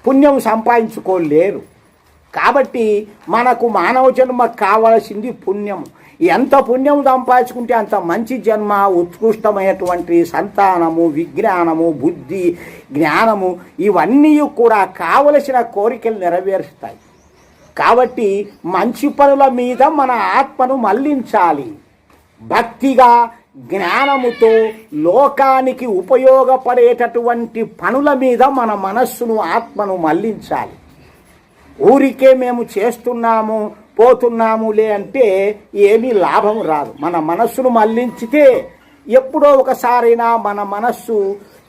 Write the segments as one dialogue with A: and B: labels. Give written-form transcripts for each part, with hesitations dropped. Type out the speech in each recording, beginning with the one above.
A: పుణ్యం సంపాదించుకోలేరు. కాబట్టి మనకు మానవ జన్మకు కావలసింది పుణ్యం. ఎంత పుణ్యం సంపాదించుకుంటే అంత మంచి జన్మ, ఉత్కృష్టమైనటువంటి సంతానము, విజ్ఞానము, బుద్ధి, జ్ఞానము ఇవన్నీ కూడా కావలసిన కోరికలు నెరవేరుస్తాయి. కాబట్టి మంచి పనుల మీద మన ఆత్మను మళ్లించాలి. భక్తిగా జ్ఞానముతో లోకానికి ఉపయోగపడేటటువంటి పనుల మీద మన మనస్సును, ఆత్మను మళ్లించాలి. ఊరికే మేము చేస్తున్నాము పోతున్నాములే అంటే ఏమీ లాభం రాదు. మన మనస్సును మళ్లించితే ఎప్పుడో ఒకసారైనా మన మనస్సు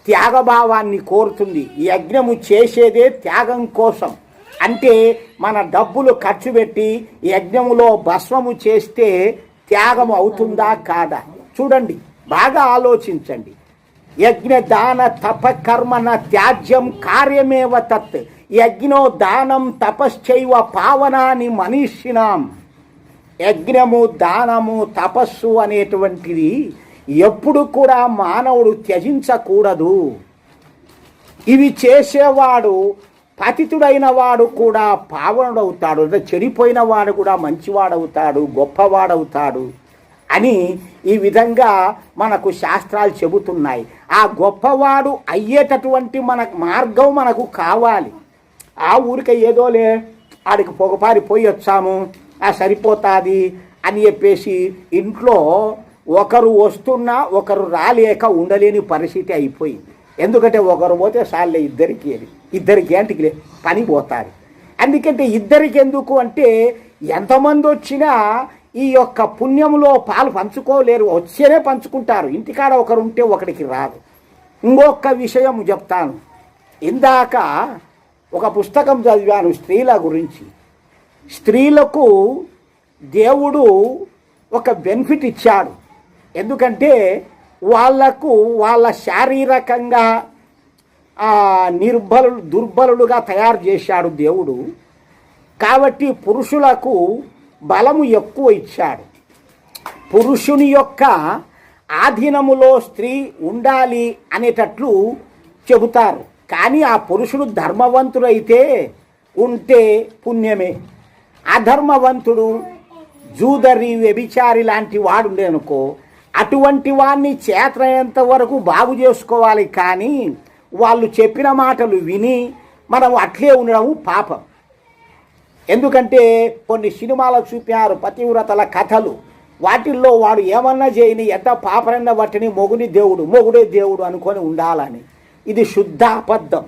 A: త్యాగభావాన్ని కోరుతుంది. యజ్ఞము చేసేదే త్యాగం కోసం. అంటే మన డబ్బులు ఖర్చు పెట్టి యజ్ఞములో భస్మము చేస్తే త్యాగం అవుతుందా కాదా? చూడండి, బాగా ఆలోచించండి. యజ్ఞ దాన తప కర్మన త్యాజ్యం కార్యమేవ తత్ యజ్ఞో దానం తపశ్చైవ పావనాని మనీషినాం. యజ్ఞము, దానము, తపస్సు అనేటువంటిది ఎప్పుడు కూడా మానవుడు త్యజించకూడదు. ఇవి చేసేవాడు పతితుడైన వాడు కూడా పావనుడవుతాడు, చెడిపోయిన వాడు కూడా మంచివాడవుతాడు, గొప్పవాడవుతాడు అని ఈ విధంగా మనకు శాస్త్రాలు చెబుతున్నాయి. ఆ గొప్పవాడు అయ్యేటటువంటి మన మార్గం మనకు కావాలి. ఆ ఊరికే ఏదోలే ఆడికి పొగపారి పోయి వచ్చాము సరిపోతుంది అని చెప్పేసి ఇంట్లో ఒకరు వస్తున్నా ఒకరు రాలేక ఉండలేని పరిస్థితి అయిపోయింది. ఎందుకంటే ఒకరు పోతే సార్లే ఇద్దరికి ఏంటికి పని పోతారు. అందుకంటే ఇద్దరికి ఎందుకు అంటే ఎంతమంది వచ్చినా ఈ యొక్క పుణ్యంలో పాలు పంచుకోలేరు. వచ్చేనే పంచుకుంటారు. ఇంటికాడ ఒకరు ఉంటే ఒకడికి రాదు. ఇంకొక విషయం చెప్తాను. ఇందాక ఒక పుస్తకం చదివాను స్త్రీల గురించి. స్త్రీలకు దేవుడు ఒక బెనిఫిట్ ఇచ్చాడు. ఎందుకంటే వాళ్లకు వాళ్ళ శారీరకంగా దుర్బలులుగా తయారు చేశాడు దేవుడు. కాబట్టి పురుషులకు బలము ఎక్కువ ఇచ్చాడు. పురుషుని యొక్క ఆధీనములో స్త్రీ ఉండాలి అనేటట్లు చెబుతారు. కానీ ఆ పురుషుడు ధర్మవంతుడైతే ఉంటే పుణ్యమే. అధర్మవంతుడు, జూదరి, వ్యభిచారి లాంటి వాడు ఉండేనుకో, అటువంటి వాడిని చేతనైనంత వరకు బాగు చేసుకోవాలి. కానీ వాళ్ళు చెప్పిన మాటలు విని మనం అట్లే ఉండడం పాపం. ఎందుకంటే కొన్ని సినిమాలు చూపారు పతివ్రతల కథలు. వాటిల్లో వాడు ఏమన్నా చేయని ఎంత పాపరన్న వాటిని మొగుడే దేవుడు అనుకొని ఉండాలని. ఇది శుద్ధ అబద్ధం.